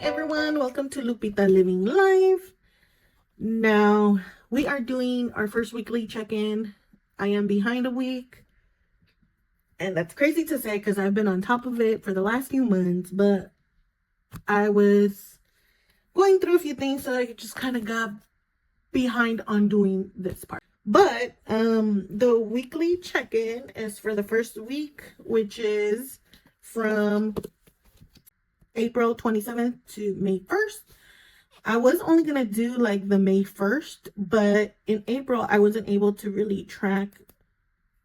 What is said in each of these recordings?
everyone, welcome to Lupita Living Life. Now we are doing our first weekly check-in. I am behind a week, and that's crazy to say because I've been on top of it for the last few months, but I was going through a few things, so I just kind of got behind on doing this part. But the weekly check-in is for the first week, which is from April 27th to May 1st. I was only going to do like the May 1st, but in April, I wasn't able to really track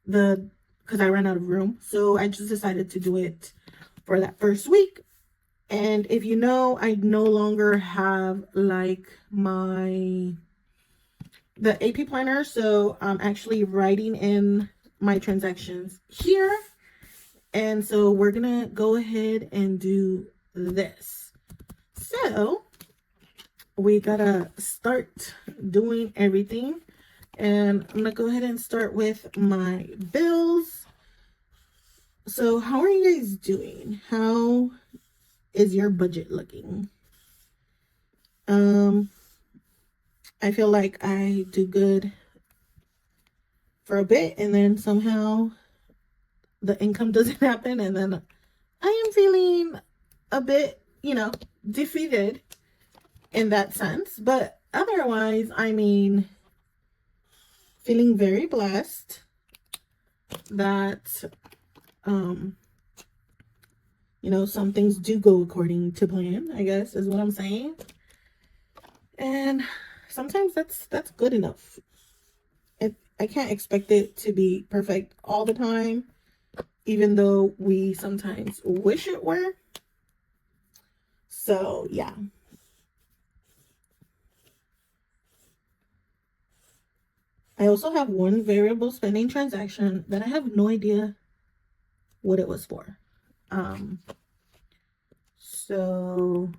because I ran out of room. So I just decided to do it for that first week. And if you know, I no longer have like the AP planner. So I'm actually writing in my transactions here. And so we're going to go ahead and do this. So we gotta start doing everything, and I'm gonna go ahead and start with my bills. So how are you guys doing? How is your budget looking? I feel like I do good for a bit, and then somehow the income doesn't happen, and then I am feeling a bit, defeated in that sense. But otherwise, I mean, feeling very blessed that some things do go according to plan, I guess is what I'm saying. And sometimes that's good enough. I can't expect it to be perfect all the time, even though we sometimes wish it were. So yeah. I also have one variable spending transaction that I have no idea what it was for. So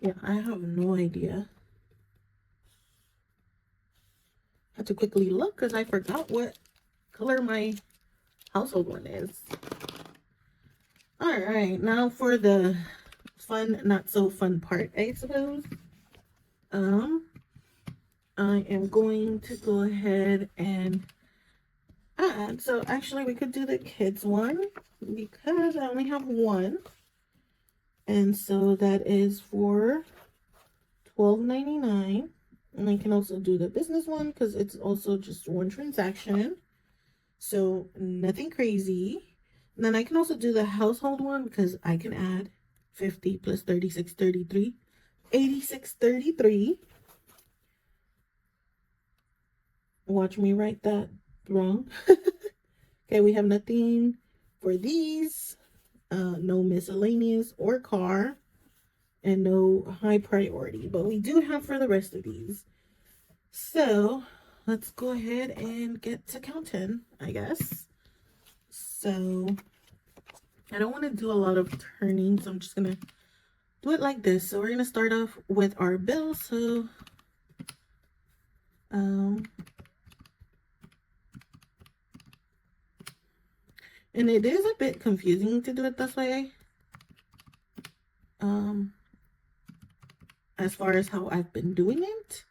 yeah, I have no idea. I had to quickly look because I forgot what color my household one is. All right, now for the fun, not so fun part, I suppose. I am going to go ahead and add. So actually we could do the kids one because I only have one. And so that is for $12.99. And I can also do the business one because it's also just one transaction. So nothing crazy. And then I can also do the household one because I can add 50 plus 36, 33, 86, 33. Watch me write that wrong. Okay, we have nothing for these. No miscellaneous or car. And no high priority. But we do have for the rest of these. So let's go ahead and get to counting, I guess. So I don't want to do a lot of turning, so I'm just going to do it like this. So we're going to start off with our bills. So and it is a bit confusing to do it this way. As far as how I've been doing it.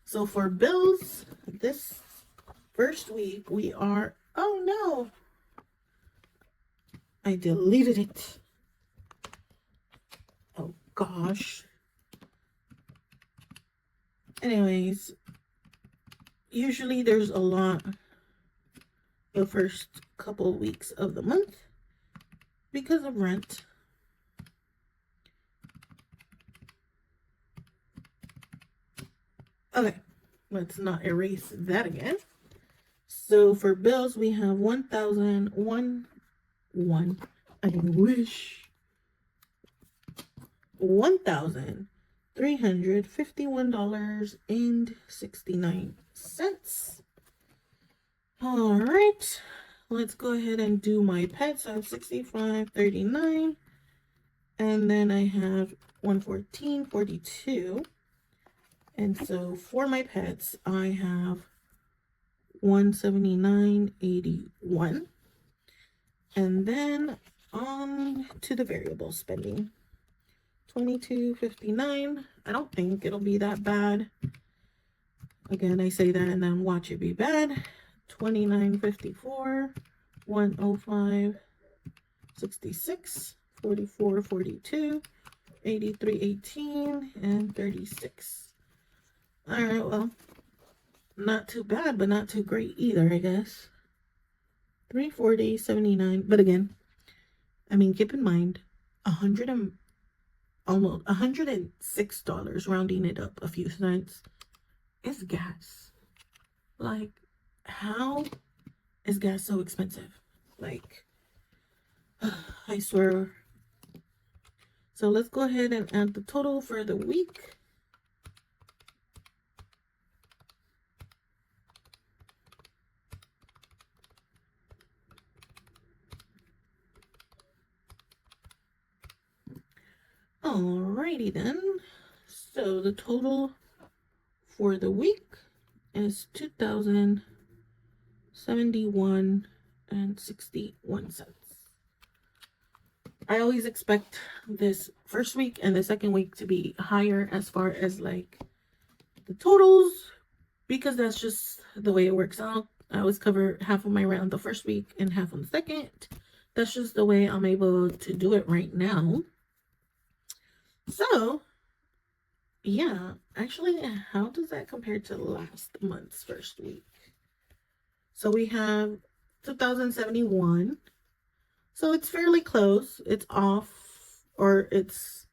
So for bills, this first week we are, oh no, I deleted it. Oh gosh. Anyways, usually there's a lot the first couple weeks of the month because of rent. Okay, let's not erase that again. So for bills, we have $1,351.69. All right, let's go ahead and do my pets. I have $65.39, and then I have $114.42. And so for my pets, I have $179.81. And then On to the variable spending. $22.59. I don't think it'll be that bad. Again, I say that and then watch it be bad. $29.54, $105, $66, $44, $42, $83, $18, and $36. All right, well, not too bad, but not too great either, I guess. $340, $79. But again, I mean, keep in mind, almost $106, rounding it up a few cents, is gas. Like, how is gas so expensive? Like, I swear. So let's go ahead and add the total for the week. Alrighty then. So the total for the week is $2,071.61. I always expect this first week and the second week to be higher as far as like the totals, because that's just the way it works out. I always cover half of my round the first week and half on the second. That's just the way I'm able to do it right now. So yeah, actually, how does that compare to last month's first week? So we have 2071. So it's fairly close. It's off, or it's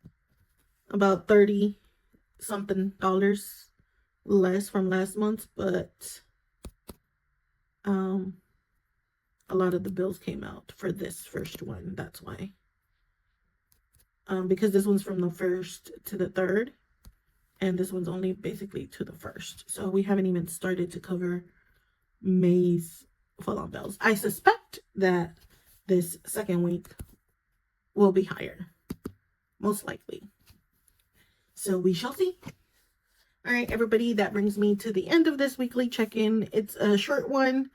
about 30 something dollars less from last month, but a lot of the bills came out for this first one. That's why. Because this one's from the 1st to the 3rd, and this one's only basically to the 1st. So we haven't even started to cover May's full-on bills. I suspect that this second week will be higher, most likely. So we shall see. All right, everybody, that brings me to the end of this weekly check-in. It's a short one,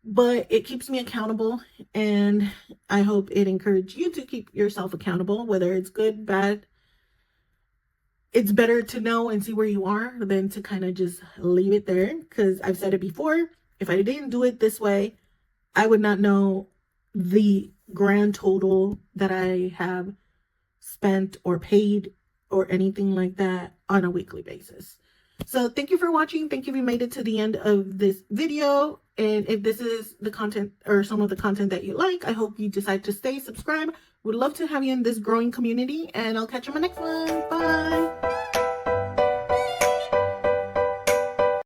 but it keeps me accountable, and I hope it encourages you to keep yourself accountable, whether it's good, bad. It's better to know and see where you are than to kind of just leave it there, because I've said it before. If I didn't do it this way, I would not know the grand total that I have spent or paid or anything like that on a weekly basis. So thank you for watching. Thank you if you made it to the end of this video. And if this is the content or some of the content that you like, I hope you decide to stay subscribed. Would love to have you in this growing community, and I'll catch you in my next one. Bye.